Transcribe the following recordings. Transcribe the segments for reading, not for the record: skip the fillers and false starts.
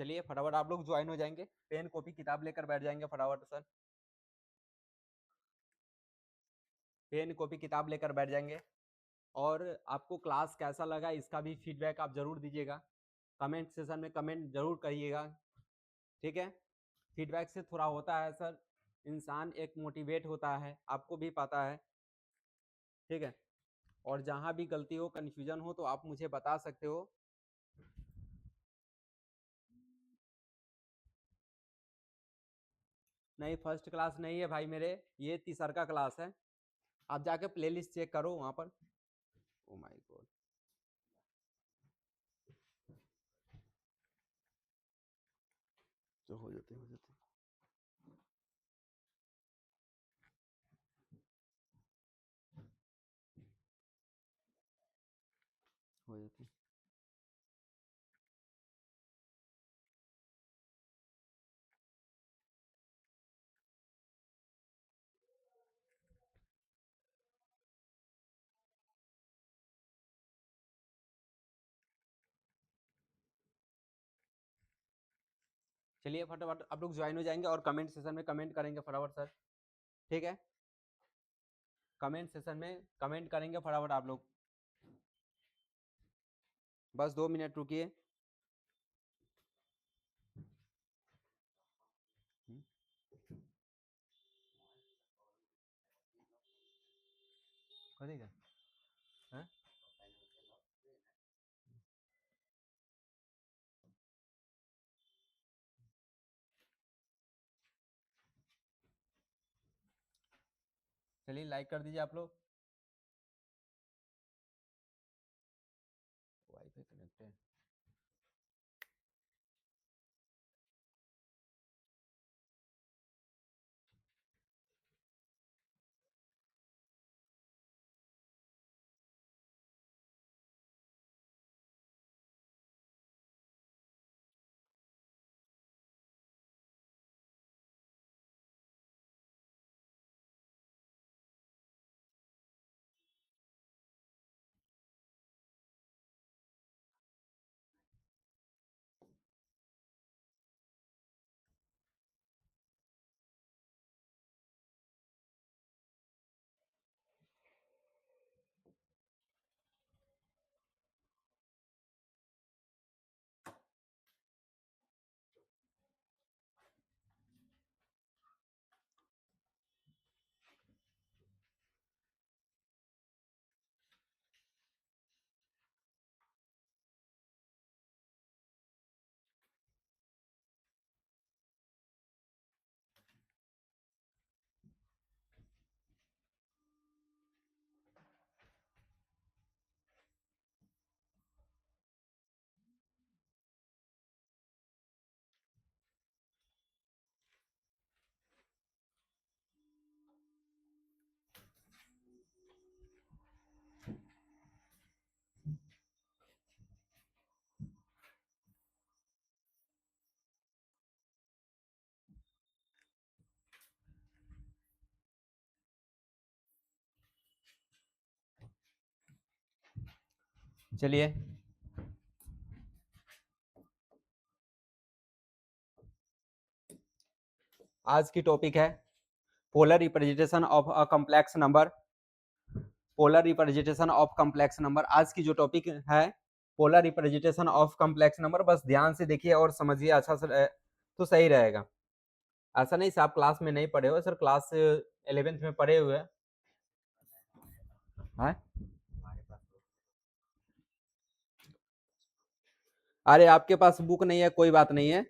चलिए फटाफट आप लोग ज्वाइन हो जाएंगे, पेन कॉपी किताब लेकर बैठ जाएंगे फटाफट सर, पेन कॉपी किताब लेकर बैठ जाएंगे। और आपको क्लास कैसा लगा इसका भी फीडबैक आप जरूर दीजिएगा, कमेंट सेशन में कमेंट जरूर करिएगा, ठीक है। फीडबैक से थोड़ा होता है सर, इंसान एक मोटिवेट होता है, आपको भी पता है, ठीक है। और जहाँ भी गलती हो, कन्फ्यूजन हो तो आप मुझे बता सकते हो। नहीं फर्स्ट क्लास नहीं है भाई मेरे, ये तीसर का क्लास है, आप जाके प्लेलिस्ट चेक करो वहाँ पर। ओ माय गॉड, तो हो जाते हो जाते। चलिए फटाफट आप लोग ज्वाइन हो जाएंगे और कमेंट सेशन में कमेंट करेंगे फटाफट सर, ठीक है। कमेंट सेशन में कमेंट करेंगे फटाफट आप लोग, बस 2 मिनट रुकिए। करेगा हाँ? चलिए लाइक कर दीजिए आप लोग, वाईफाई कनेक्ट है। चलिए आज की टॉपिक है polar representation of a complex number, polar representation of complex number. आज की जो टॉपिक है polar representation of complex number, बस ध्यान से देखिए और समझिए अच्छा से तो सही रहेगा। ऐसा नहीं सर आप क्लास में नहीं पढ़े हो, सर क्लास 11th में पढ़े हुए हैं। अरे आपके पास बुक नहीं है कोई बात नहीं है,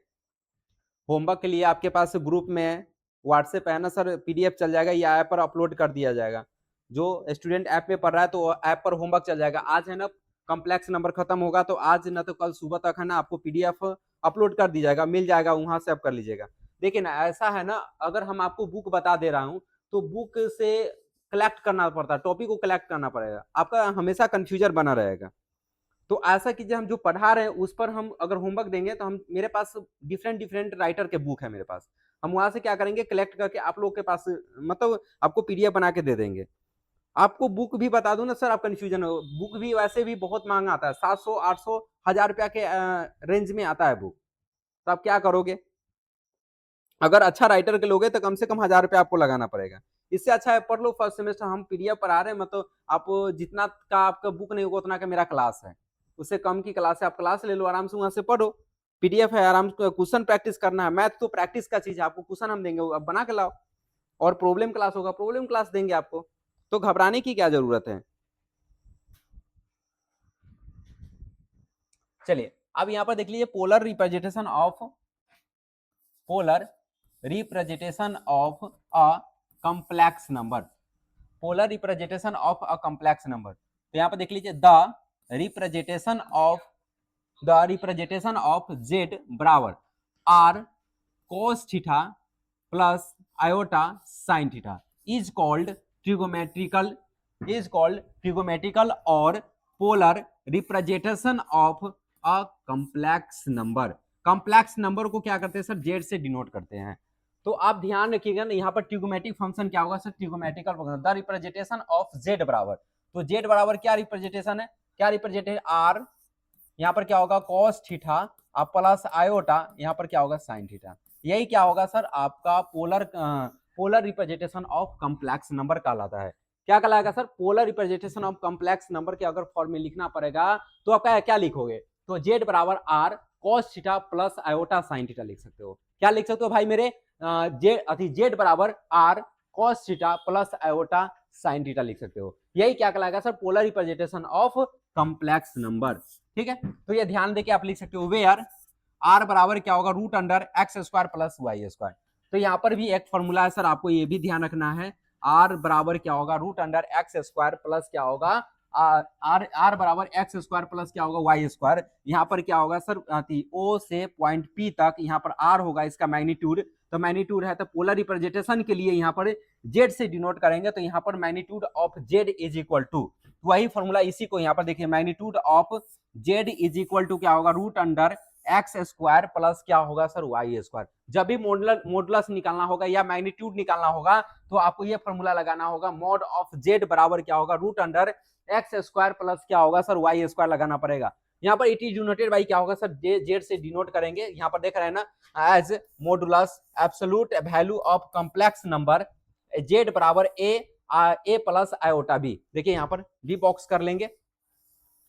होमवर्क के लिए आपके पास ग्रुप में व्हाट्सएप है ना सर, पीडीएफ चल जाएगा या ऐप पर अपलोड कर दिया जाएगा। जो स्टूडेंट ऐप में पढ़ रहा है तो ऐप पर होमवर्क चल जाएगा। आज है ना कॉम्प्लेक्स नंबर खत्म होगा तो आज ना तो कल सुबह तक है ना आपको पीडीएफ अपलोड कर दी जाएगा, मिल जाएगा, वहां से आप कर लीजिएगा। देखिए ना ऐसा है ना, अगर हम आपको बुक बता दे रहा हूँ तो बुक से कलेक्ट करना पड़ता है, टॉपिक को कलेक्ट करना पड़ेगा, आपका हमेशा कंफ्यूजन बना रहेगा। तो ऐसा कीजिए हम जो पढ़ा रहे हैं उस पर हम अगर होमवर्क देंगे तो हम मेरे पास डिफरेंट डिफरेंट राइटर के बुक है मेरे पास, हम वहां से क्या करेंगे कलेक्ट करके आप लोग के पास मतलब आपको पीडीएफ बना के दे देंगे। आपको बुक भी बता दूं ना सर, आप कंफ्यूजन हो, बुक भी वैसे भी बहुत महंगा आता है, 700 800 1000 रुपया के रेंज में आता है बुक। तो आप क्या करोगे? अगर अच्छा राइटर के लोगे तो कम से कम 1000 रुपये आपको लगाना पड़ेगा। इससे अच्छा है पढ़ लो फर्स्ट सेमेस्टर, हम पीडीएफ पढ़ा रहे हैं, मतलब आप जितना का आपका बुक नहीं होगा उतना का मेरा क्लास है, उससे कम की क्लास है, आप क्लास ले लो आराम से, वहां से पढ़ो। पीडीएफ है, आराम से क्वेश्चन प्रैक्टिस करना है, मैथ तो प्रैक्टिस का चीज है, आपको क्वेश्चन हम देंगे, अब बना के लाओ। और प्रॉब्लम क्लास होगा, प्रॉब्लम क्लास देंगे आपको, तो घबराने की क्या जरूरत है। चलिए अब यहाँ पर देख लीजिए, polar representation of a complex number, polar representation of a complex number. तो यहाँ पर देख लीजिए, रिप्रेजेंटेशन ऑफ जेड बराबर R cos theta plus iota sine theta is called trigonometrical और polar representation of a complex number. Complex number को क्या करते हैं सर, जेड से डिनोट करते हैं। तो आप ध्यान रखिएगा ना, यहाँ पर ट्रिगोमेट्रिक फंक्शन क्या होगा sir, trigonometrical function, the representation of Z बराबर, तो जेड बराबर क्या रिप्रेजेंटेशन है, क्या रिप्रेजेंटेशन आर, यहाँ पर क्या होगा cos थीटा अब प्लस आयोटा, यहाँ पर क्या होगा sin थीटा। यही क्या होगा सर, आपका polar representation of complex number कहलाता है। क्या कहलाएगा sir, polar representation of complex number के अगर फॉर्म में लिखना पड़ेगा तो आप क्या लिखोगे, तो जेड बराबर R cos theta plus iota sin theta लिख सकते हो। क्या लिख सकते हो भाई मेरे, जेड बराबर R cos theta plus iota sin theta लिख सकते हो। यही क्या कहलाएगा sir, polar representation of complex number. ठीक है, तो ये ध्यान देके आप लिख सकते हो, वेयर आर बराबर क्या होगा, root under X square plus Y square. तो यहाँ पर भी एक फॉर्मूला है सर, आपको ये भी ध्यान रखना है, आर बराबर क्या होगा, root under X square plus क्या होगा, आर बराबर एक्स स्क्वायर प्लस क्या होगा वाई स्क्वायर। यहाँ पर क्या होगा सर, ओ से पॉइंट पी तक, यहाँ पर आर होगा इसका मैग्नीट्यूड, तो मैग्नीट्यूड है तो पोलर रिप्रेजेंटेशन के लिए यहाँ पर जेड से डिनोट करेंगे, तो यहाँ पर magnitude of Z is equal to, वही फॉर्मूला इसी को यहाँ पर देखिए, magnitude of Z is equal to क्या होगा, root under X square plus क्या होगा सर वाई स्क्वायर। जब भी मॉडुलस निकालना होगा या मैग्नीट्यूड निकालना होगा तो आपको ये फॉर्मूला लगाना होगा, मॉड ऑफ जेड बराबर क्या होगा, root under X square plus क्या होगा सर वाई स्क्वायर लगाना पड़ेगा। यहाँ पर इट इज डिनोटेड बाई क्या होगा सर, जेड से डिनोट करेंगे, यहाँ पर देख रहे हैं ना, as modulus absolute value of complex number Z बराबर ए प्लस आयोटा बी। देखिए यहाँ पर बी बॉक्स कर लेंगे,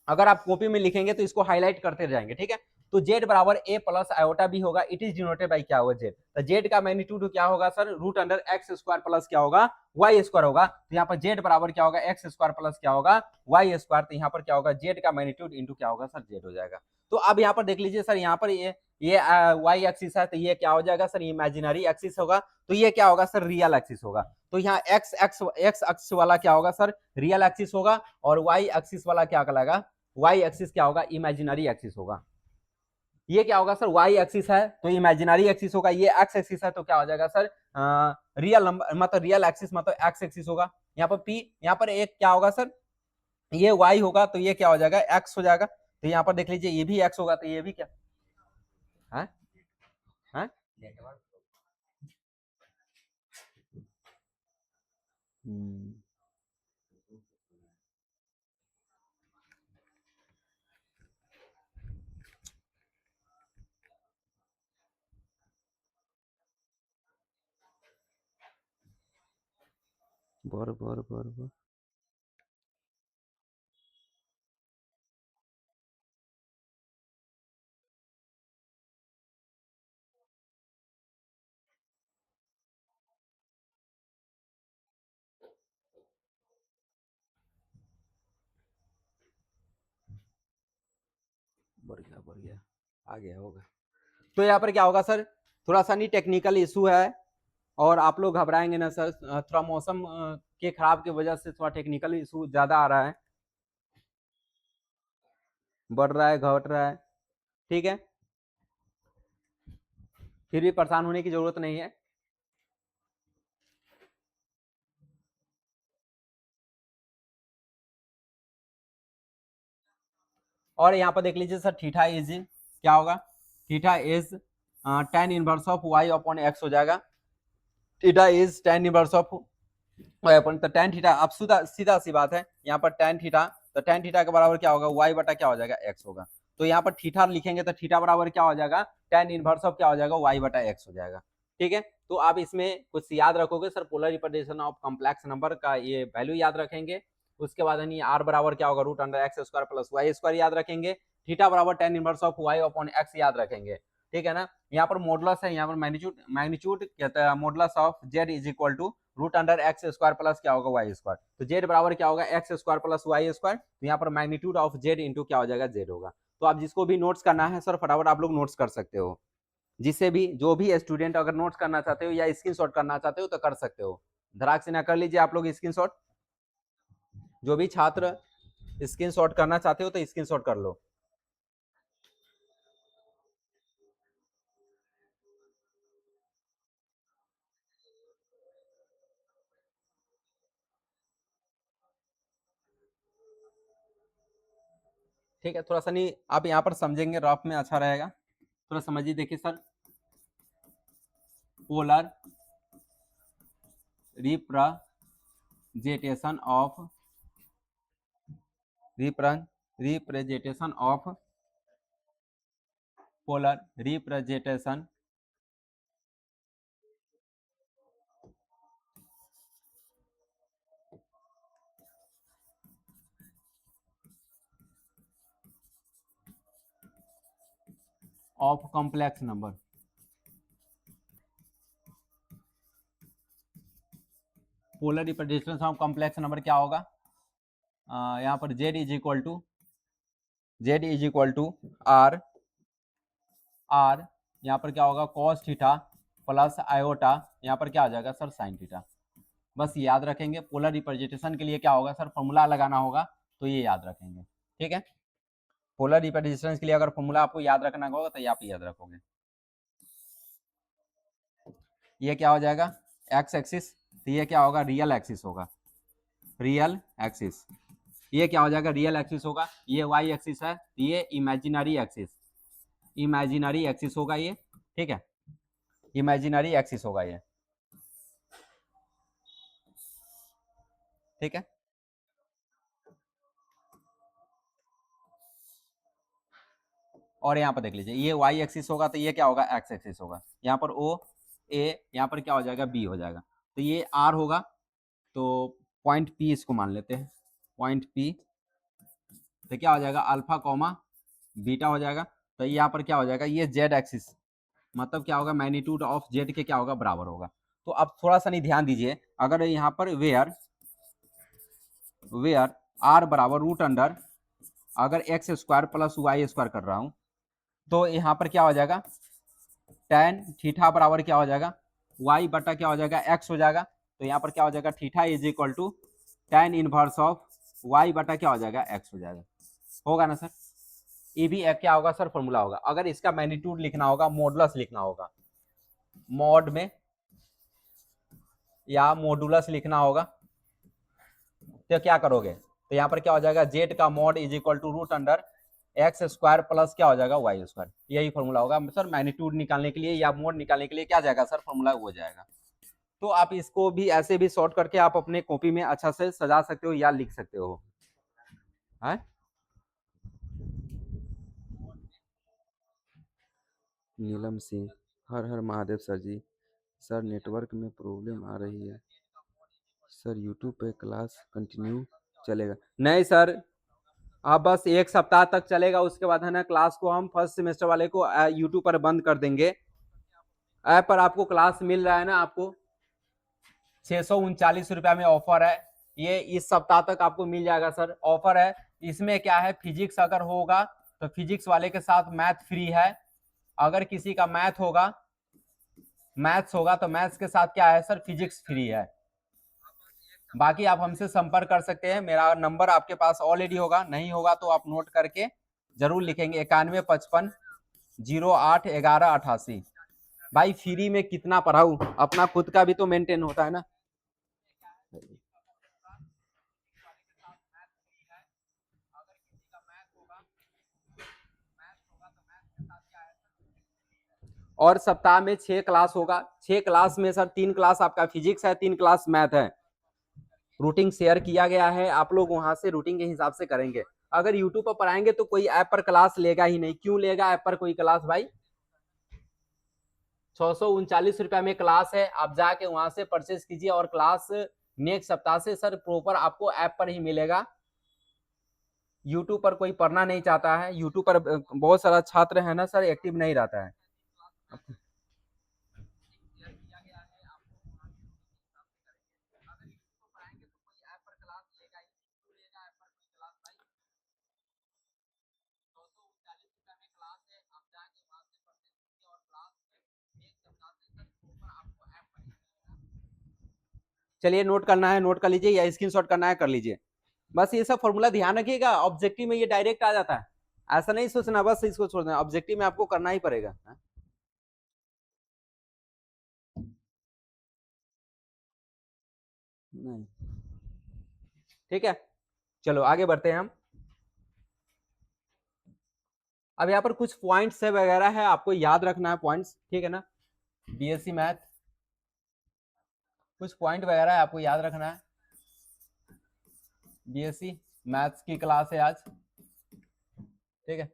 अगर आप कॉपी में लिखेंगे तो इसको हाईलाइट करते जाएंगे। ठीक है, तो जेड बराबर ए प्लस आयोटा भी होगा, इट इज डिनोटेड बाई क्या होगा जेड, तो जेड का मैग्नीट्यूड क्या होगा sir, root under X square plus क्या होगा वाई स्क्वायर होगा। तो यहाँ पर जेड बराबर क्या होगा, एक्स स्क्वायर प्लस क्या होगा वाई स्क्वायर, तो यहाँ पर क्या होगा, जेड का मैग्नीट्यूड इंटू क्या होगा सर जेड हो जाएगा। तो अब यहाँ पर देख लीजिए सर, यहाँ पर ये वाई एक्सिस है, तो ये क्या हो जाएगा सर, इमेजिनरी एक्सिस होगा, तो ये क्या होगा सर, रियल एक्सिस होगा। तो यहाँ एक्स एक्स वाला क्या होगा सर, रियल एक्सिस होगा, और वाई एक्सिस वाला क्या कहलाएगा, वाई एक्सिस क्या होगा, इमेजिनरी एक्सिस होगा। ये क्या होगा सर, वाई एक्सिस है तो इमेजिनरी एक्सिस होगा, ये एक्स एक्सिस है तो क्या हो जाएगा सर, रियल नंबर मतलब रियल एक्सिस मतलब एक्स एक्सिस होगा। यहाँ पर पी, यहाँ पर एक क्या होगा सर, ये वाई होगा तो ये क्या हो जाएगा, एक्स हो जाएगा। तो यहाँ पर देख लीजिए, ये भी एक्स होगा तो ये भी क्या है, है? बर बर बर बर बढ़िया बढ़िया, आ गया होगा। तो यहाँ पर क्या होगा सर, थोड़ा सा नहीं टेक्निकल इशू है, और आप लोग घबराएंगे ना सर, थोड़ा मौसम के खराब की वजह से थोड़ा टेक्निकल इशू ज्यादा आ रहा है, बढ़ रहा है घट रहा है। ठीक है, फिर भी परेशान होने की जरूरत नहीं है। और यहाँ पर देख लीजिए सर, थीटा इज क्या होगा, theta is tan inverse of y upon x हो जाएगा, theta is tan inverse of y upon, तो tan थीटा, अब सीधा सी बात है, यहाँ पर tan थीटा, तो tan थीटा के बराबर क्या होगा, y बटा क्या हो जाएगा x होगा। तो यहाँ पर थीटा लिखेंगे तो थीटा बराबर क्या हो जाएगा, tan इनवर्स ऑफ क्या हो जाएगा, y बटा x हो जाएगा। ठीक है, तो आप इसमें कुछ याद रखोगे sir, polar representation of complex number का ये वैल्यू याद रखेंगे। उसके बाद यानी r बराबर क्या होगा, root under X square plus Y square याद रखेंगे। थीटा बराबर tan inverse of y upon x याद रखेंगे। ठीक है ना, यहाँ पर मॉडुलस है, यहाँ पर मैग्नीट्यूड कहता है modulus of z is equal to root under X square plus क्या होगा, वाई स्क्वायर। तो z बराबर क्या होगा, X square plus Y square. तो यहाँ पर मैग्नीट्यूड ऑफ z इंटू क्या हो जाएगा, z होगा। तो आप जिसको भी नोट्स करना है सर फटाफट आप लोग नोट्स कर सकते हो, जिससे भी जो भी स्टूडेंट अगर नोट्स करना चाहते हो या स्क्रीनशॉट करना चाहते हो तो कर सकते हो। धड़ाक से ना कर लीजिए आप लोग स्क्रीनशॉट, जो भी छात्र स्क्रीनशॉट करना चाहते हो तो स्क्रीनशॉट कर लो। ठीक है, थोड़ा सा नहीं आप यहाँ पर समझेंगे रफ में अच्छा रहेगा, थोड़ा समझिए। देखिए sir, polar representation of polar representation of complex number. Polar representation of complex number क्या होगा, यहाँ पर z is equal to R यहाँ पर क्या होगा, cos थीटा प्लस आयोटा, यहाँ पर क्या आ जाएगा सर, साइन थीटा। बस याद रखेंगे। पोलर रिप्रेजेंटेशन के लिए क्या होगा सर, फॉर्मूला लगाना होगा, तो ये याद रखेंगे। ठीक है, पोलर रिप्रेजेंटेशन के लिए अगर फॉर्मूला आपको याद रखना होगा तो ये आप याद रखोगे। ये क्या हो जाएगा, एक्स एक्सिस, तो ये क्या होगा, रियल एक्सिस होगा, रियल एक्सिस। ये क्या हो जाएगा, रियल एक्सिस होगा। ये वाई एक्सिस है, ये इमेजिनरी एक्सिस होगा ये। ठीक है, इमेजिनरी एक्सिस होगा ये। ठीक है, और यहाँ पर देख लीजिए, ये वाई एक्सिस होगा तो ये क्या होगा, एक्स एक्सिस होगा। यहाँ पर ओ ए, यहाँ पर क्या हो जाएगा, बी हो जाएगा। तो ये आर होगा, तो पॉइंट पी इसको मान लेते हैं, पॉइंट पी। तो क्या हो जाएगा, अल्फा कॉमा बीटा हो जाएगा। तो यहाँ पर क्या हो जाएगा, ये जेड एक्सिस, मतलब क्या होगा, मैग्नीट्यूड ऑफ जेड के क्या होगा, बराबर होगा। तो अब थोड़ा सा नहीं ध्यान दीजिए, अगर यहाँ पर वेयर आर बराबर रूट अंडर अगर X square plus Y square कर रहा हूँ, तो यहाँ पर क्या हो जाएगा, tan थीठा बराबर क्या हो जाएगा, y बटा क्या हो जाएगा, x हो जाएगा। तो यहाँ पर क्या हो जाएगा, theta is equal to tan inverse of y बटा क्या हो जाएगा, x हो जाएगा। होगा ना सर, ये भी क्या होगा सर, फॉर्मूला होगा। अगर इसका मैग्नीट्यूड लिखना होगा, मॉडुलस लिखना होगा, मॉड में या मॉडुलस लिखना होगा, तो क्या करोगे, तो यहाँ पर क्या हो जाएगा, z का mod is equal to root under X square plus क्या हो जाएगा, वाई स्क्वायर। यही फॉर्मूला होगा सर, मैग्नीट्यूड निकालने के लिए या मोड निकालने के लिए क्या जाएगा सर, फॉर्मूला हो जाएगा। तो आप इसको भी ऐसे भी शॉर्ट करके आप अपने कॉपी में अच्छा से सजा सकते हो या लिख सकते हो, है? नीलम सिंह, हर हर महादेव सर जी। सर नेटवर्क में प्रॉब्लम आ रही है सर, यूट्यूब पे क्लास कंटिन्यू चलेगा? नहीं सर, आप बस एक सप्ताह तक चलेगा, उसके बाद है ना क्लास को हम फर्स्ट सेमेस्टर वाले को यूट्यूब पर बंद कर देंगे। ऐप पर आपको क्लास मिल रहा है ना, आपको 639 रुपया में ऑफर है, ये इस सप्ताह तक आपको मिल जाएगा सर, ऑफर है। इसमें क्या है, फिजिक्स अगर होगा तो फिजिक्स वाले के साथ मैथ फ्री है। अगर किसी का मैथ्स होगा तो मैथ्स के साथ क्या है सर, फिजिक्स फ्री है। बाकी आप हमसे संपर्क कर सकते हैं, मेरा नंबर आपके पास ऑलरेडी होगा, नहीं होगा तो आप नोट करके जरूर लिखेंगे, 9155081188। भाई फ्री में कितना पढ़ाऊं, अपना खुद का भी तो मेंटेन होता है ना। और सप्ताह में 6 क्लास होगा, 6 क्लास में सर 3 क्लास आपका फिजिक्स है, 3 क्लास मैथ है। रूटिंग शेयर किया गया है, आप लोग वहां से रूटिंग के हिसाब से करेंगे। अगर यूट्यूब पर पढ़ाएंगे तो कोई ऐप पर क्लास लेगा ही नहीं, क्यों लेगा ऐप पर कोई क्लास भाई, ₹639 में क्लास है, आप जाके वहां से परचेज कीजिए और क्लास नेक्स्ट सप्ताह से सर प्रॉपर आपको ऐप पर ही मिलेगा। यूट्यूब पर कोई पढ़ना नहीं चाहता है, यूट्यूब पर बहुत सारा छात्र है ना सर एक्टिव नहीं रहता है। चलिए नोट करना है नोट कर लीजिए या स्क्रीनशॉट करना है कर लीजिए। बस ये सब फॉर्मूला ध्यान रखिएगा, ऑब्जेक्टिव में ये डायरेक्ट आ जाता है, ऐसा नहीं सोचना बस इसको छोड़ देना, ऑब्जेक्टिव में आपको करना ही पड़ेगा। नहीं ठीक है, चलो आगे बढ़ते हैं हम। अब यहाँ पर कुछ पॉइंट्स है वगैरह है, आपको याद रखना है पॉइंट्स, ठीक है ना। बीएससी मैथ कुछ पॉइंट वगैरह है आपको याद रखना है। बीएससी मैथ्स की क्लास है आज, ठीक है।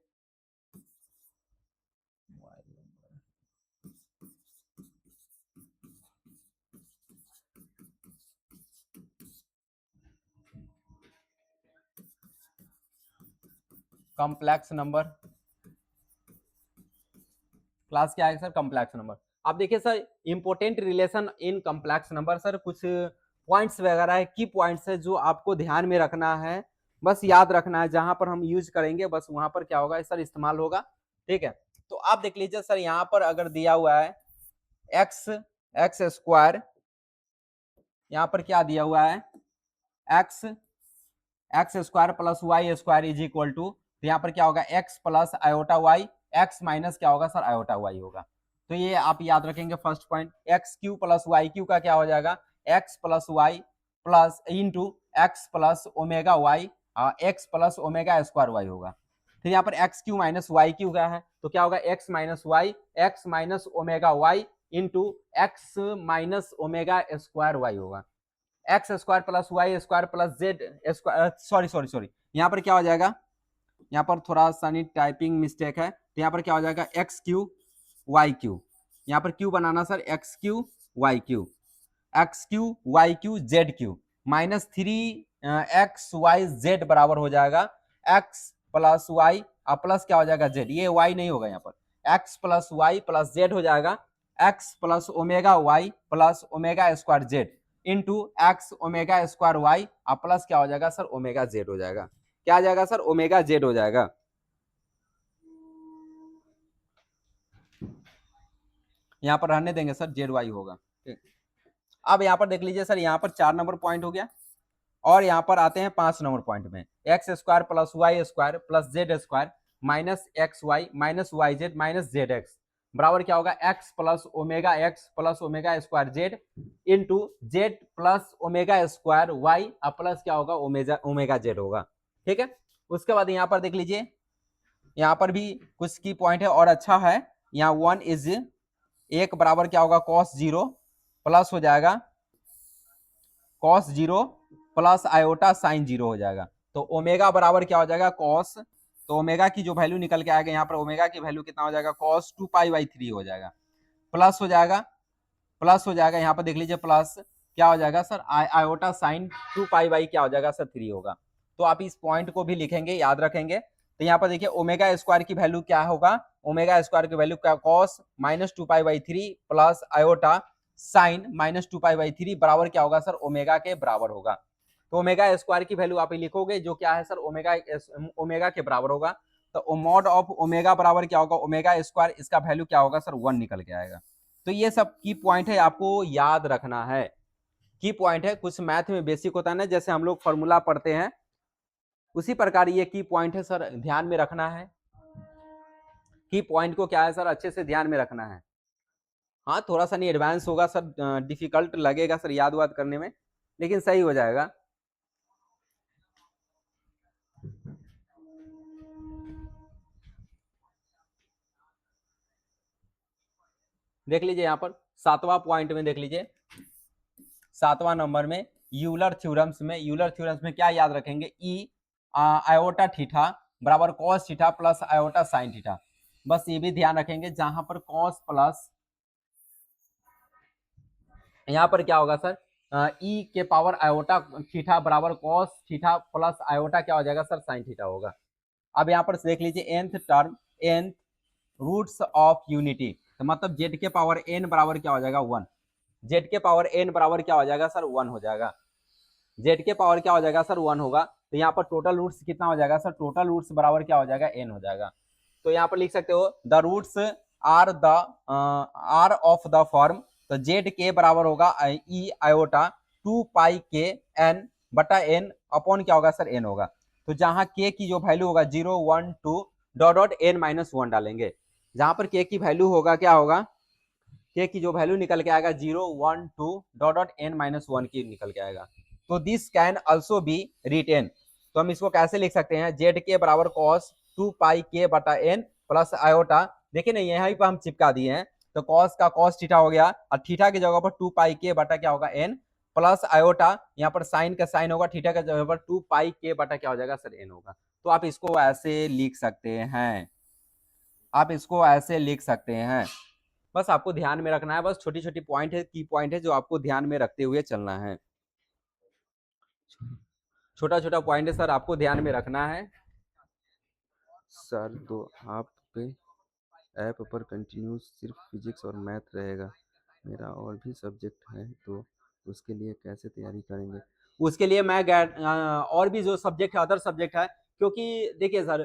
कॉम्प्लेक्स नंबर क्लास क्या है सर, कॉम्प्लेक्स नंबर। आप देखिए sir important relation in complex number, sir कुछ पॉइंट्स वगैरह है, की पॉइंट्स है जो आपको ध्यान में रखना है, बस याद रखना है, जहां पर हम यूज करेंगे बस वहां पर क्या होगा सर इस्तेमाल होगा, ठीक है। तो आप देख लीजिए सर यहाँ पर अगर दिया हुआ है एक्स एक्स स्क्वायर, यहाँ पर क्या दिया हुआ है X X square plus Y square is equal to, तो यहाँ पर क्या होगा X plus iota Y, X minus क्या होगा सर आयोटा वाई होगा। तो ये आप याद रखेंगे first point. X cube plus Y cube का क्या हो जाएगा X plus Y plus into X plus omega Y, X plus omega square Y होगा। फिर यहाँ पर X cube minus Y cube का है तो क्या होगा X minus Y, X minus omega Y into X minus omega square Y होगा। X square plus Y square plus Z square, sorry sorry sorry, यहाँ पर क्या हो जाएगा, यहाँ पर थोड़ा सा टाइपिंग मिस्टेक है, तो यहाँ पर क्या हो जाएगा एक्स क्यू वाई क्यू, यहाँ पर क्यू बनाना sir X cube Y cube, X cube Y cube Z cube minus 3 X Y Z बराबर हो जाएगा एक्स प्लस वाई और प्लस क्या हो जाएगा जेड, ये वाई नहीं होगा यहाँ पर, X plus Y plus Z हो जाएगा X plus omega Y plus omega square Z into X omega square Y और प्लस क्या हो जाएगा सर ओमेगा जेड हो जाएगा। क्या आ जाएगा सर ओमेगा जेड हो जाएगा। यहाँ पर रहने देंगे सर जेड वाई होगा। अब यहाँ पर देख लीजिए सर यहाँ पर 4 नंबर पॉइंट हो गया और यहाँ पर आते हैं 5 नंबर पॉइंट में, X square plus Y square plus Z square minus X Y minus Y Z minus Z X बराबर क्या होगा X plus omega square Z into Z plus omega square Y और प्लस क्या होगा ओमेगा जेड होगा, ठीक है। उसके बाद यहाँ पर देख लीजिए यहाँ पर भी कुछ की पॉइंट है और अच्छा है, यहाँ 1 इज एक बराबर क्या होगा कॉस जीरो प्लस हो जाएगा cos zero plus iota sine zero हो जाएगा। तो ओमेगा बराबर क्या हो जाएगा कॉस, तो ओमेगा की जो वैल्यू निकल के आएगा यहाँ पर ओमेगा की वैल्यू कितना हो जाएगा कॉस 2π/3 हो जाएगा, प्लस हो जाएगा यहाँ पर देख लीजिए प्लस क्या हो जाएगा सर आयोटा साइन 2π क्या हो जाएगा सर 3 होगा। तो आप इस पॉइंट को भी लिखेंगे याद रखेंगे। तो यहाँ पर देखिए ओमेगा स्क्वायर की वैल्यू क्या होगा, ओमेगा स्क्वायर की वैल्यू क्या कॉस -2π/3 प्लस आयोटा साइन -2π/3 बराबर क्या होगा सर ओमेगा के बराबर होगा। तो ओमेगा स्क्वायर की वैल्यू आप लिखोगे जो क्या है सर ओमेगा के बराबर होगा। तो मॉड ऑफ ओमेगा बराबर क्या होगा ओमेगा स्क्वायर, इसका वैल्यू क्या होगा सर 1 निकल के आएगा। तो ये सब की पॉइंट है आपको याद रखना है, की पॉइंट है, कुछ मैथ में बेसिक होता है ना जैसे हम लोग फॉर्मूला पढ़ते हैं उसी प्रकार ये की पॉइंट है सर ध्यान में रखना है। की पॉइंट को क्या है सर अच्छे से ध्यान में रखना है। हाँ थोड़ा सा नहीं एडवांस होगा सर, डिफिकल्ट लगेगा सर याद वाद करने में, लेकिन सही हो जाएगा। देख लीजिए यहाँ पर 7वां पॉइंट में देख लीजिए 7वां नंबर में यूलर थ्योरम्स में क्या याद रखेंगे ई आयोटा थीटा बराबर cos theta plus iota sine theta, बस ये भी ध्यान रखेंगे जहां पर कॉस प्लस यहाँ पर क्या होगा सर, ई के पावर आयोटा थीटा बराबर कॉस थीटा प्लस आयोटा क्या हो जाएगा सर, साइन थीटा होगा। अब यहाँ पर देख लीजिए nth term, nth roots of unity, तो मतलब जेड के पावर एन बराबर क्या हो जाएगा 1, जेड के पावर एन बराबर क्या हो जाएगा सर 1 हो जाएगा, जेड के पावर क्या हो जाएगा सर 1 होगा। तो यहाँ पर टोटल रूट्स कितना हो जाएगा सर, टोटल रूट्स बराबर क्या हो जाएगा एन हो जाएगा। तो यहाँ पर लिख सकते हो the roots are of the form, तो जेड के बराबर होगा ई आयोटा 2 पाई के एन बटा एन अपॉन क्या होगा सर एन होगा। तो जहां के की जो वैल्यू होगा 0 1 2 डॉट डॉट एन माइनस 1 डालेंगे, जहां पर के की वैल्यू होगा क्या होगा, के की जो वैल्यू निकल के आएगा 0 1 2 डॉट डॉट एन माइनस 1 की निकल के आएगा। तो this can also be written, तो हम इसको कैसे लिख सकते हैं, जेड के बराबर कॉस 2 पाई के बटा एन प्लस आयोटा, देखिए ना यहाँ पर हम चिपका दिए हैं, तो कॉस का कॉस थीटा हो गया और थीटा की जगह पर 2 पाई के बटा क्या होगा एन प्लस आयोटा, यहाँ पर साइन का साइन होगा, थीटा की जगह पर 2 पाई के बटा क्या हो जाएगा सर एन होगा। तो आप इसको ऐसे लिख सकते हैं, आप इसको ऐसे लिख सकते हैं। बस आपको ध्यान में रखना है, बस छोटी छोटी पॉइंट है, की पॉइंट है जो आपको ध्यान में रखते हुए चलना है, छोटा छोटा पॉइंट है सर आपको ध्यान में रखना है। सर तो आप पे ऐप पर कंटिन्यू सिर्फ फिजिक्स और मैथ रहेगा, मेरा और भी सब्जेक्ट है तो उसके लिए कैसे तैयारी करेंगे। उसके लिए मैं और भी जो सब्जेक्ट है अदर सब्जेक्ट है, क्योंकि देखिए सर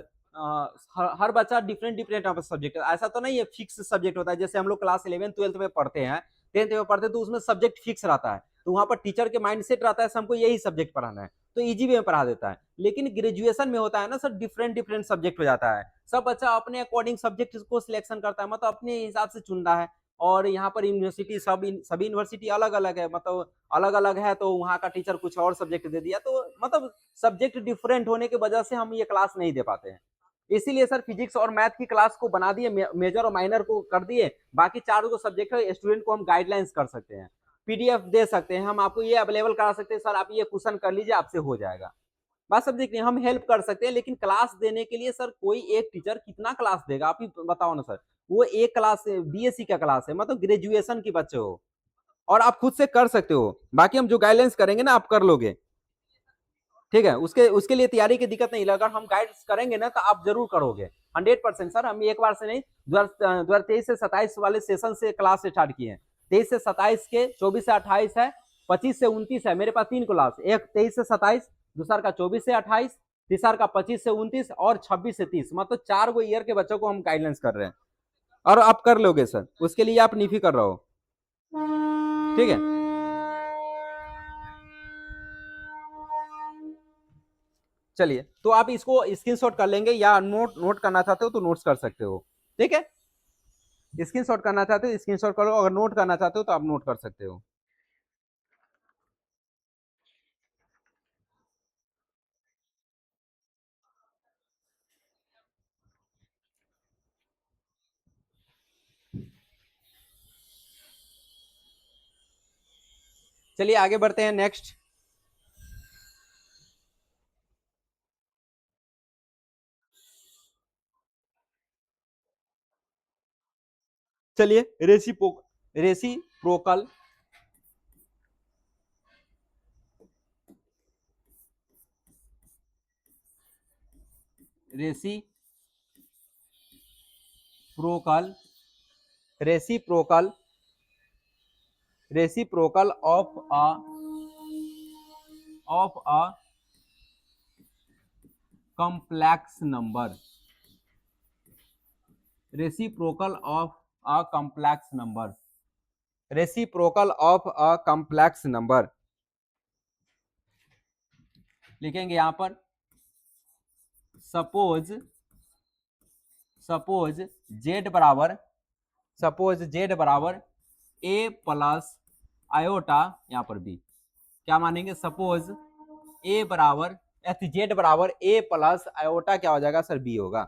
हर बच्चा डिफरेंट डिफरेंट सब्जेक्ट है, ऐसा तो नहीं है फिक्स सब्जेक्ट होता है, जैसे हम लोग क्लास 11 12 में पढ़ते हैं, 10th में पढ़ते हैं तो उसमें सब्जेक्ट फिक्स रहता है, तो वहां पर टीचर के माइंडसेट रहता है हमको यही सब्जेक्ट पढ़ाना है, तो इजी वे में पढ़ा देता है। लेकिन ग्रेजुएशन में होता है ना सर, डिफरेंट डिफरेंट सब्जेक्ट हो जाता है, सब बच्चा अपने अकॉर्डिंग सब्जेक्ट को सिलेक्शन करता है, मतलब अपने हिसाब से चुनता है। और यहाँ पर यूनिवर्सिटी सभी यूनिवर्सिटी अलग अलग है, मतलब अलग अलग है, तो वहाँ का टीचर कुछ और सब्जेक्ट दे दिया, तो मतलब सब्जेक्ट डिफरेंट होने की वजह से हम ये क्लास नहीं दे पाते हैं। इसीलिए सर फिजिक्स और मैथ की क्लास को बना दिए, मेजर और माइनर को कर दिए, बाकी चारों जो सब्जेक्ट है स्टूडेंट को हम गाइडलाइंस कर सकते हैं, पीडीएफ दे सकते हैं, हम आपको ये अवेलेबल करा सकते हैं, सर आप ये क्वेश्चन कर लीजिए आपसे हो जाएगा। बात सब देखिए, हम हेल्प कर सकते हैं, लेकिन क्लास देने के लिए सर कोई एक टीचर कितना क्लास देगा, आप ही बताओ ना सर। वो एक क्लास बीएससी का क्लास है, मतलब ग्रेजुएशन के बच्चे हो, और आप खुद से कर सकते हो, बाकी हम जो गाइडेंस करेंगे ना आप कर लोगे, ठीक है। उसके उसके लिए तैयारी की दिक्कत नहीं, अगर हम गाइड करेंगे ना तो आप जरूर करोगे 100%। सर हम एक बार से नहीं, 2023 से 27 वाले सेशन से क्लास स्टार्ट किए हैं, 23 से 27 के, 24 से 28 है, 25 से 29 है, मेरे पास 3 क्लास, एक 23 से 27, दूसरा का 24 से 28, तीसरा का 25 से 29 और 26 से 30, मतलब 4 गो ईयर के बच्चों को हम गाइडेंस कर रहे हैं, और आप कर लोगे सर, उसके लिए आप नहीं कर रहे हो, ठीक है। चलिए, तो आप इसको स्क्रीनशॉट कर लेंगे, या नोट नोट करना चाहते हो तो नोट्स कर सकते हो, ठीक है। स्क्रीनशॉट करना चाहते हो स्क्रीनशॉट कर लो, अगर नोट करना चाहते हो तो आप नोट कर सकते हो। चलिए आगे बढ़ते हैं, नेक्स्ट। चलिए reciprocal reciprocal reciprocal reciprocal of a complex number, reciprocal of a complex number, reciprocal of a complex number लिखेंगे यहां पर, सपोज सपोज जेड बराबर सपोज जेड बराबर ए प्लस आयोटा, यहां पर बी क्या मानेंगे, सपोज ए बराबर जेड बराबर ए प्लस आयोटा क्या हो जाएगा सर बी होगा,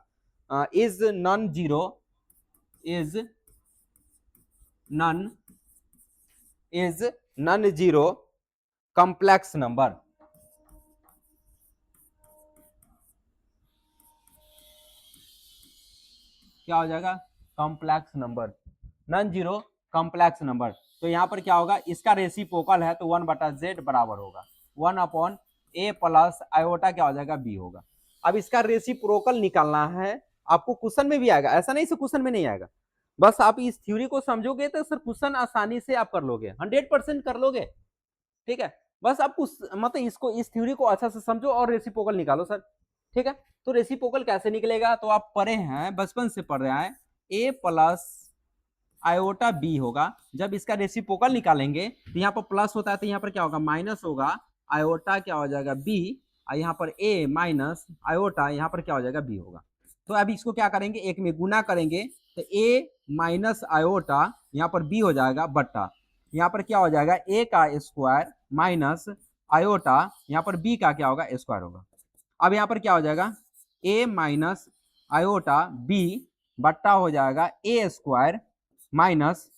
is non zero, is none is none zero complex number, क्या हो जाएगा complex number, non zero complex number. तो यहाँ पर क्या होगा, इसका रेसिप्रोकल है तो 1/z बराबर होगा 1/a प्लस आयोटा क्या हो जाएगा b होगा। अब इसका रेसिप्रोकल निकालना है, आपको क्वेश्चन में भी आएगा, ऐसा नहीं से क्वेश्चन में नहीं आएगा, बस आप इस थ्योरी को समझोगे तो सर क्वेश्चन आसानी से आप कर लोगे, 100% कर लोगे। ठीक है, बस आप मतलब इसको, इस थ्योरी को अच्छा से समझो और रेसिप्रोकल निकालो सर। ठीक है, तो रेसिप्रोकल कैसे निकलेगा, तो आप पढ़े हैं, बचपन से पढ़ रहे हैं, a प्लस आयोटा b होगा। जब इसका रेसिप्रोकल निकालेंगे तो यहाँ पर प्लस होता है तो यहाँ पर क्या होगा, माइनस होगा, आयोटा क्या हो जाएगा b, और यहाँ पर a माइनस आयोटा यहाँ पर क्या हो जाएगा b होगा। तो अभी इसको क्या करेंगे, एक में गुना करेंगे तो a माइनस आयोटा यहाँ पर b हो जाएगा बट्टा, यहाँ पर क्या हो जाएगा a का स्क्वायर माइनस आयोटा यहाँ पर b का क्या होगा स्क्वायर होगा। अब यहाँ पर क्या हो जाएगा, a माइनस आयोटा b बट्टा हो जाएगा a square minus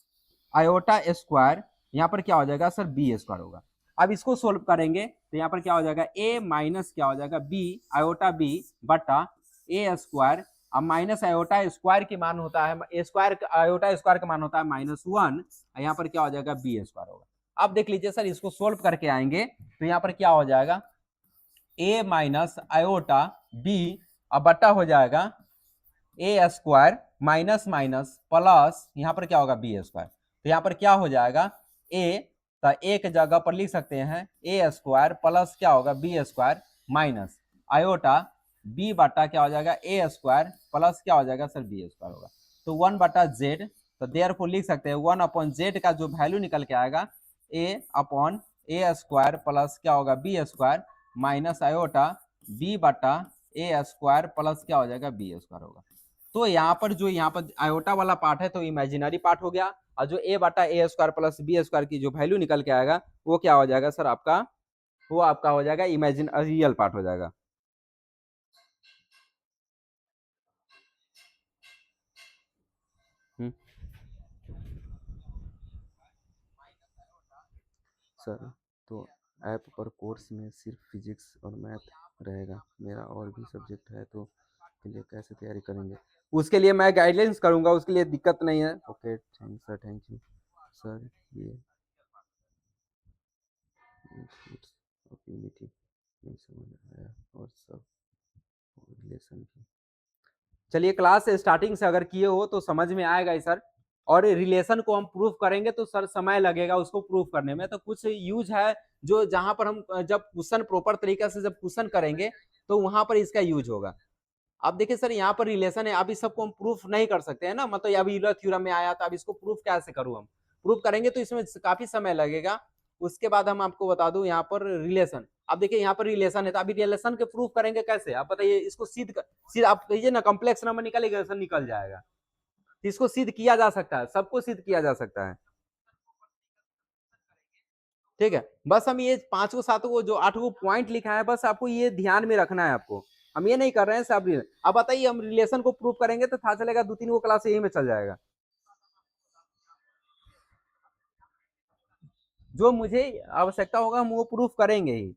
iota square, यहाँ पर क्या हो जाएगा सर b स्क्वायर होगा। अब इसको सोल्व करेंगे तो यहाँ पर क्या हो जाएगा, a माइनस क्या हो जाएगा b आयोटा b बट्टा a स्क्वायर, अब माइनस आयोटा स्क्वायर की मान होता है स्क्वायर, आयोटा स्क्वायर का मान होता है -1, यहाँ पर क्या हो जाएगा b स्क्वायर होगा। अब देख लीजिए सर, इसको सोल्व करके आएंगे तो यहाँ पर क्या हो जाएगा, a माइनस आयोटा b अब बट्टा हो जाएगा a square minus minus plus यहाँ पर क्या होगा b स्क्वायर, तो यहाँ पर क्या हो जाएगा a, तो एक जगह पर लिख सकते हैं a स्क्वायर प्लस क्या होगा b square minus iota b बटा क्या हो जाएगा a स्क्वायर प्लस क्या हो जाएगा सर b स्क्वायर होगा। तो 1/z, तो देयरफॉर लिख सकते हैं 1/z का जो वैल्यू निकल के आएगा a स्क्वायर प्लस क्या होगा b square minus iota b बटा a स्क्वायर प्लस क्या हो जाएगा b स्क्वायर होगा। तो यहाँ पर जो यहाँ पर आयोटा वाला पार्ट है तो इमेजिनरी पार्ट हो गया, और जो a बटा a square plus b square की जो वैल्यू निकल के आएगा वो क्या हो जाएगा सर आपका, वो आपका हो जाएगा इमेजिन रियल पार्ट हो जाएगा। सर तो ऐप पर कोर्स में सिर्फ फिजिक्स और मैथ रहेगा, मेरा और भी सब्जेक्ट है तो के लिए कैसे तैयारी करेंगे? उसके लिए मैं गाइडलाइंस करूंगा, उसके लिए दिक्कत नहीं है। Okay sir, thank you sir. ये यूनिटी नहीं समझ आया और सब रिलेशन की। चलिए, क्लास स्टार्टिंग से अगर किए हो तो समझ में आएगा ही सर, और रिलेशन को हम प्रूफ करेंगे तो सर समय लगेगा उसको प्रूफ करने में, तो कुछ यूज है जो जहां पर हम जब क्वेश्चन प्रॉपर तरीके से जब क्वेश्चन करेंगे तो वहां पर इसका यूज होगा। अब देखिए सर, यहाँ पर रिलेशन है, अब इस सबको हम प्रूफ नहीं कर सकते हैं ना, मतलब अब यूलर थ्योरम में आया तो अब इसको प्रूफ कैसे करूँ, हम प्रूफ करेंगे तो इसमें काफी समय लगेगा। उसके बाद हम आपको बता दूं यहाँ पर रिलेशन, अब देखिए यहाँ पर रिलेशन है तो अभी रिलेशन के प्रूफ करेंगे कैसे, आप बताइए, इसको सिद्ध आप कहिए ना, कॉम्प्लेक्स नंबर निकलेगा सर, निकल जाएगा, इसको सिद्ध किया जा सकता है, सबको सिद्ध किया जा सकता है। ठीक है, बस हम ये 5 को 7 को जो 8 को पॉइंट लिखा है बस आपको ये ध्यान में रखना है आपको, हम ये नहीं कर रहे हैं सब। अब बताइए, हम रिलेशन को प्रूव करेंगे तो था चलेगा 2-3 को क्लास यही में चल जाएगा, जो मुझे आवश्यकता होगा हम वो प्रूफ करेंगे ही।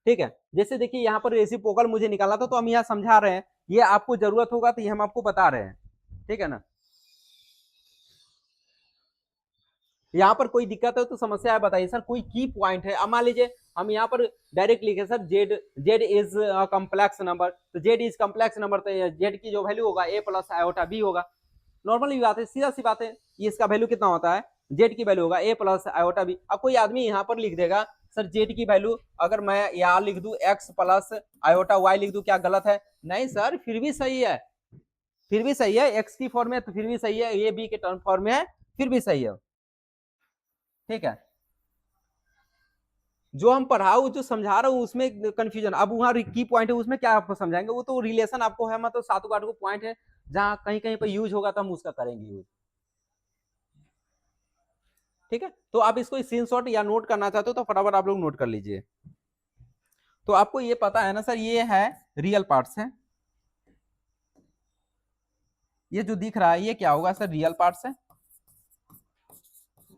ठीक है, जैसे देखिए यहाँ पर रेसिप्रोकल मुझे निकाला था तो हम यहाँ समझा रहे हैं, ये आपको जरूरत होगा तो ये हम आपको बता रहे हैं। ठीक है ना, यहाँ पर कोई दिक्कत है तो समस्या है बताइए सर, कोई की पॉइंट है, अब मान लीजिए हम यहाँ पर डायरेक्ट लिखे sir Z is complex number, तो जेड इज कॉम्प्लेक्स नंबर, तो जेड की जो वैल्यू होगा ए प्लस आयोटा बी होगा, नॉर्मल बात है, सीधा सी बात है, ये इसका वैल्यू कितना होता है, जेड की वैल्यू होगा ए प्लस आयोटा बी। अब कोई आदमी यहाँ पर लिख देगा सर जेड की वैल्यू अगर मैं यहाँ लिख दूं एक्स प्लस आयोटा वाई लिख दूं, क्या गलत है? नहीं सर, फिर भी सही है, फिर भी सही है, एक्स की फॉर्म में तो फिर भी सही है, ये बी के टर्म फॉर्म में है फिर भी सही है। ठीक है, जो हम पढ़ाऊ जो समझा रहा हूँ उसमें कंफ्यूजन, अब वहाँ की पॉइंट है उसमें क्या आपको समझाएंगे, वो तो रिलेशन आपको है, मतलब 7 को 8 को पॉइंट है, जहाँ कहीं कहीं पर यूज होगा तो हम उसका करेंगे यूज। ठीक है, तो आप इसको स्क्रीनशॉट या नोट करना चाहते हो तो फटाफट आप लोग नोट कर लीजिए। तो आपको ये पता है ना सर, ये है रियल पार्ट्स है, ये जो दिख रहा है ये क्या होगा सर, रियल पार्ट्स है,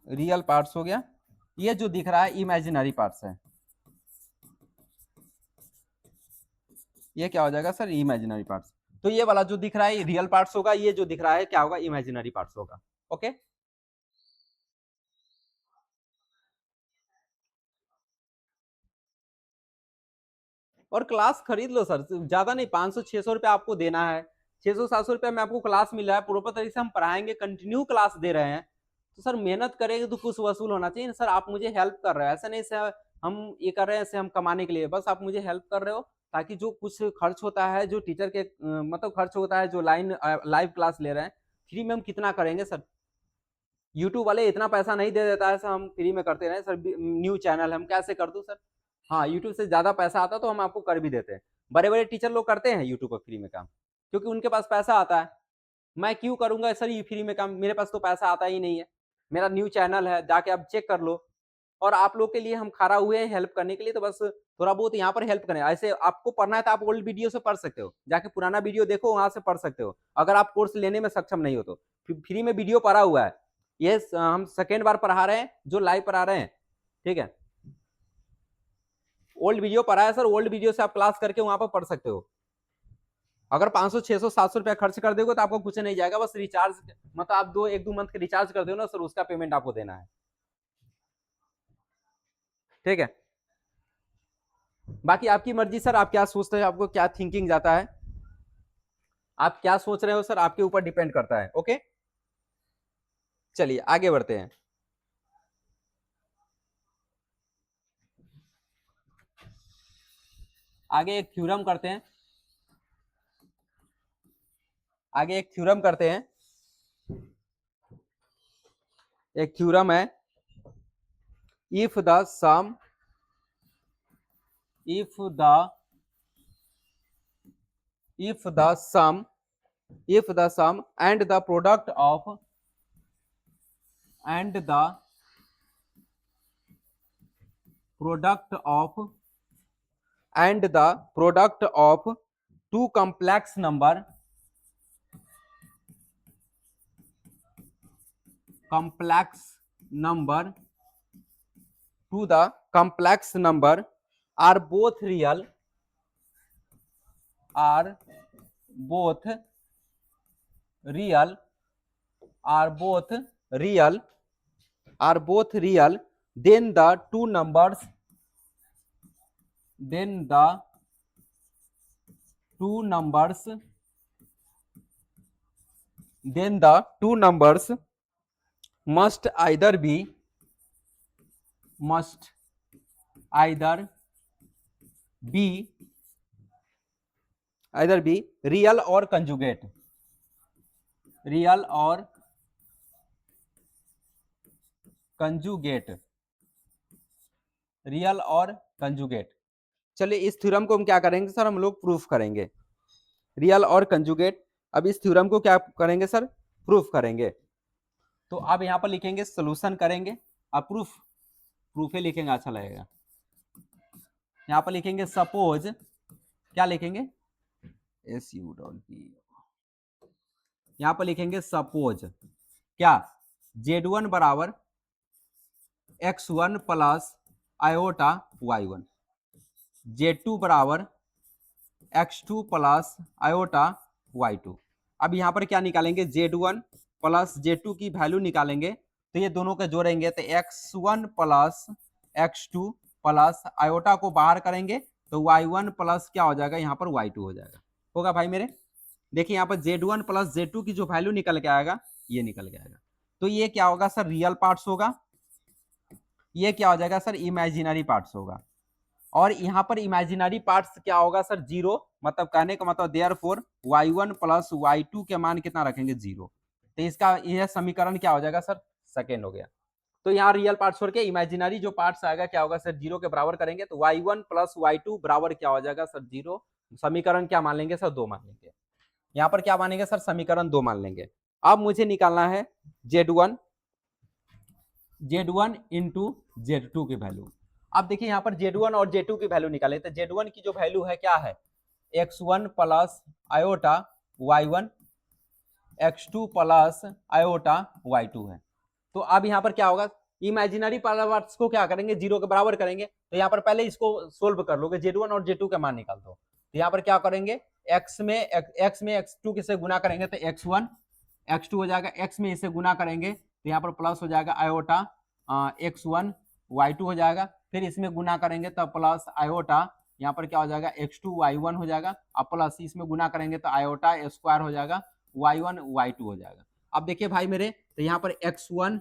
रियल पार्ट्स हो गया। ये जो दिख रहा है इमेजिनरी पार्ट्स है, ये क्या हो जाएगा सर, इमेजिनरी पार्ट्स। तो ये वाला जो दिख रहा है रियल पार्ट्स होगा, ये जो दिख रहा है क्या होगा, इमेजिनरी पार्ट्स होगा। ओके। और क्लास खरीद लो सर, ज्यादा नहीं, 500-600 रुपये आपको देना है, 600-700 रुपये में आपको क्लास मिल रहा है, प्रॉपर तरीके से हम पढ़ाएंगे, कंटिन्यू क्लास दे रहे हैं, तो सर मेहनत करेंगे तो कुछ वसूल होना चाहिए। सर आप मुझे हेल्प कर रहे हो, ऐसा नहीं सर हम ये कर रहे हैं ऐसे हम कमाने के लिए, बस आप मुझे हेल्प कर रहे हो ताकि जो कुछ खर्च होता है, जो टीचर के मतलब खर्च होता है, जो लाइव क्लास ले रहे हैं, फ्री में हम कितना करेंगे सर? यूट्यूब वाले इतना पैसा नहीं दे देता है सर, हम फ्री में करते रहे सर, न्यू चैनल हम कैसे कर दूं सर? हाँ, यूट्यूब से ज्यादा पैसा आता तो हम आपको कर भी देते हैं। बड़े बड़े टीचर लोग करते हैं यूट्यूब पर फ्री में काम, क्योंकि उनके पास पैसा आता है। मैं क्यों करूंगा सर ये फ्री में काम? मेरे पास तो पैसा आता ही नहीं है, मेरा न्यू चैनल है, जाके आप चेक कर लो। और आप लोग के लिए हम खड़ा हुए हैं हेल्प करने के लिए, तो बस थोड़ा बहुत यहाँ पर हेल्प करें। ऐसे आपको पढ़ना है तो आप ओल्ड वीडियो से पढ़ सकते हो, जाके पुराना वीडियो देखो, वहां से पढ़ सकते हो, अगर आप कोर्स लेने में सक्षम नहीं हो तो। फ्री में वीडियो पढ़ा हुआ है, ये हम सेकेंड बार पढ़ा रहे हैं, जो लाइव पढ़ा रहे हैं, ठीक है। ओल्ड वीडियो पढ़ा है सर, ओल्ड वीडियो से आप क्लास करके वहां पर पढ़ सकते हो। अगर 500 600 700 रुपया खर्च कर दोगे तो आपको कुछ नहीं जाएगा, बस रिचार्ज, मतलब आप 1-2 मंथ के रिचार्ज कर दो ना सर, उसका पेमेंट आपको देना है, ठीक है। बाकी आपकी मर्जी सर, आप क्या सोचते हैं, आपको क्या थिंकिंग जाता है, आप क्या सोच रहे हो सर, आपके ऊपर डिपेंड करता है। ओके, चलिए आगे बढ़ते हैं। आगे एक थ्योरम करते हैं, आगे एक थ्योरम करते हैं। एक थ्योरम है, if the sum if the if the sum if the sum and the product of and the product of and the product of two complex number to the complex number are both real are both real are both real are both real then the two numbers then the two numbers then the two numbers must either be real or conjugate real or conjugate real और conjugate. चलिए इस theorem को हम क्या करेंगे sir, हम लोग proof करेंगे, रियल और कंजुगेट। अब इस थ्योरम को क्या करेंगे सर, प्रूफ करेंगे। तो आप यहां पर लिखेंगे सोल्यूशन करेंगे, अब प्रूफ ही लिखेंगे, अच्छा लगेगा। यहां पर लिखेंगे सपोज, क्या लिखेंगे, SUP, यहां पर लिखेंगे सपोज क्या, Z1 बराबर X1 plus iota Y1, Z2 बराबर X2 प्लस आयोटा Y2। अब यहां पर क्या निकालेंगे, Z1 प्लस Z2 की वैल्यू निकालेंगे, तो ये दोनों को जोड़ेंगे तो X1 plus X2 plus iota को बाहर करेंगे तो Y1 प्लस क्या हो जाएगा, यहाँ पर Y2 हो जाएगा। होगा भाई मेरे, देखिए यहाँ पर Z1 प्लस Z2 की जो वैल्यू निकल के आएगा, ये निकल के आएगा, तो ये क्या होगा सर, रियल पार्ट्स होगा, ये क्या हो जाएगा सर, इमेजिनरी पार्ट्स होगा। और यहाँ पर इमेजिनरी पार्ट्स क्या होगा सर, जीरो, मतलब कहने का मतलब देयरफॉर y1 प्लस y2 के मान कितना रखेंगे, जीरो। तो इसका यह समीकरण क्या हो जाएगा सर, सेकेंड हो गया। तो यहाँ रियल पार्ट्स छोड़ के इमेजिनरी जो पार्ट्स आएगा क्या होगा सर, जीरो के बराबर करेंगे, तो y1 प्लस y2 बराबर क्या हो जाएगा सर, जीरो। समीकरण क्या मान लेंगे सर, 2 मान लेंगे। यहाँ पर क्या मानेंगे सर, समीकरण 2 मान लेंगे। अब मुझे निकालना है Z1 इंटू Z2 की वैल्यू। अब देखिए यहाँ पर Z1 और Z2 की वैल्यू निकाले, तो Z1 की जो वैल्यू है क्या है, X1 plus iota Y1, X2 plus iota Y2 है। तो अब यहाँ पर क्या होगा, इमेजिनरी पार्ट्स को क्या करेंगे, जीरो के बराबर करेंगे। तो यहाँ पर पहले इसको सोल्व कर लोगे, Z1 और Z2 का मान निकाल दो। तो यहाँ पर क्या करेंगे, x में x2 से गुना करेंगे तो X1 x2 हो जाएगा, x में इसे गुना करेंगे तो यहाँ पर प्लस हो जाएगा आयोटा x1 y2 हो जाएगा, फिर इसमें गुना करेंगे तो प्लस आयोटा यहाँ पर क्या हो जाएगा x2 y1 हो जाएगा, अब प्लस इसमें गुना करेंगे तो आयोटा स्क्वायर हो जाएगा y1 y2 हो जाएगा। अब देखिए भाई मेरे, तो यहाँ पर x1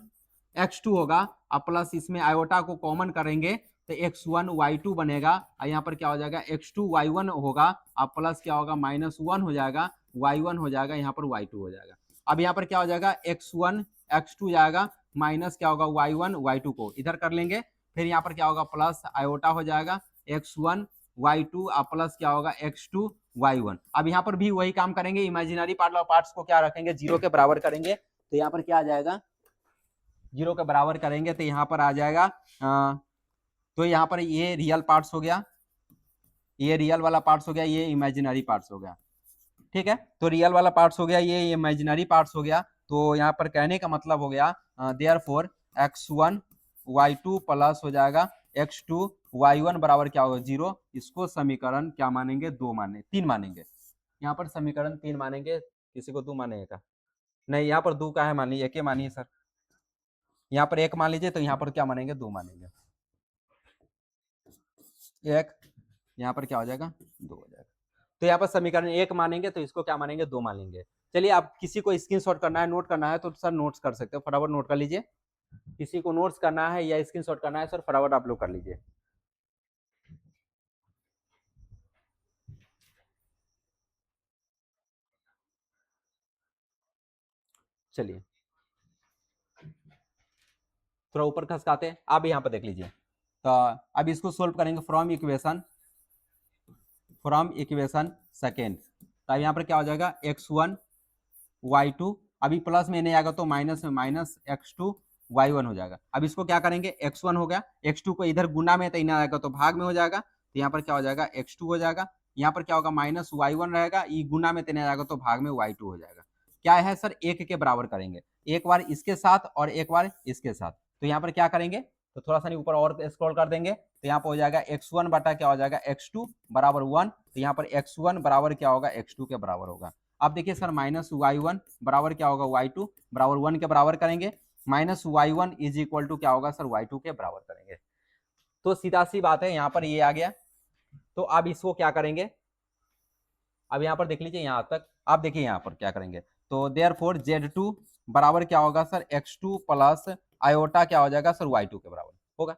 x2 होगा, अब प्लस इसमें आयोटा को कॉमन करेंगे तो x1 y2 बनेगा, और यहाँ पर क्या हो जाएगा x2 y1 होगा, अब प्लस क्या होगा -1 हो जाएगा, y1 हो जाएगा, यहाँ पर y2 हो जाएगा। अब यहाँ पर क्या हो जाएगा x1 x2 जाएगा, माइनस क्या होगा y1 y2 को इधर कर लेंगे, फिर यहाँ पर क्या होगा प्लस आयोटा हो जाएगा x1 y2 अब प्लस क्या होगा x2 y1। अब यहाँ पर भी वही काम करेंगे, इमेजिनरी पार्ट और पार्ट्स को क्या रखेंगे, 0 के बराबर करेंगे, तो यहाँ पर क्या आ जाएगा 0 के बराबर करेंगे तो यहाँ पर आ जाएगा तो यहाँ पर ये रियल पार्ट्स हो गया, ये रियल वाला पार्ट्स हो गया, ये इमेजिनरी पार्ट्स हो गया, ठीक है। तो रियल वाला पार्ट्स हो गया, ये इमेजिनरी पार्ट्स हो गया, तो यहाँ पर कहने का मतलब हो गया देयरफॉर x1 y2 प्लस हो जाएगा x2 y1 बराबर क्या होगा 0। इसको समीकरण क्या मानेंगे 3 मानेंगे, यहाँ पर समीकरण 3 मानेंगे, किसी को 2 मानेगा नहीं, यहाँ पर 2 का है मान लीजिए, एक मानिए सर, यहाँ पर 1 मान लीजिए, तो यहाँ पर क्या मानेंगे 2 मानेंगे, 1 यहाँ पर क्या हो जाएगा 2 हो जाएगा। तो यहाँ पर समीकरण 1 मानेंगे तो इसको क्या मानेंगे 2 मानेंगे। चलिए, आप किसी को स्क्रीनशॉट करना है, नोट करना है तो सर नोट्स कर सकते हो, फटाफट नोट कर लीजिए। किसी को नोट्स करना है या स्क्रीनशॉट करना है सर, फटाफट आप लोग कर लीजिए। चलिए थोड़ा ऊपर खसकाते हैं, आप यहाँ पर देख लीजिए। तो अब इसको सोल्व करेंगे फ्रॉम इक्वेशन सेकेंड, तो अब यहाँ पर क्या हो जाएगा x1 y2, अभी प्लस में नहीं आएगा तो माइनस में माइनस x2 y1 हो जाएगा। अब इसको क्या करेंगे, x1 हो गया, x2 को इधर गुना में तो नहीं आएगा तो भाग में हो जाएगा, तो यहाँ पर क्या हो जाएगा x2 हो जाएगा, यहाँ पर क्या होगा माइनस y1 रहेगा, ये गुना में तो नहीं आएगा तो भाग में y2 हो जाएगा। क्या है सर, 1 के बराबर करेंगे, एक बार इसके साथ और एक बार इसके साथ, तो यहाँ पर क्या करेंगे, तो थोड़ा सा ऊपर और स्क्रॉल कर देंगे तो यहाँ पर हो जाएगा x1 बटा क्या हो जाएगा x2 बराबर 1, तो यहाँ पर x1 बराबर क्या होगा x2 के बराबर होगा। अब देखिए सर माइनस y1 बराबर क्या होगा y2 बराबर 1 के बराबर करेंगे, minus y1 is equal to क्या होगा सर y2 के बराबर करेंगे, तो सीधा सी बात है, यहाँ पर ये आ गया। तो अब इसको क्या करेंगे, अब यहाँ पर देख लीजिए यहाँ तक, आप देखिए यहाँ पर क्या करेंगे, तो देयरफॉर Z2 बराबर क्या होगा सर x2 प्लस आयोटा क्या हो जाएगा सर y2 के बराबर होगा।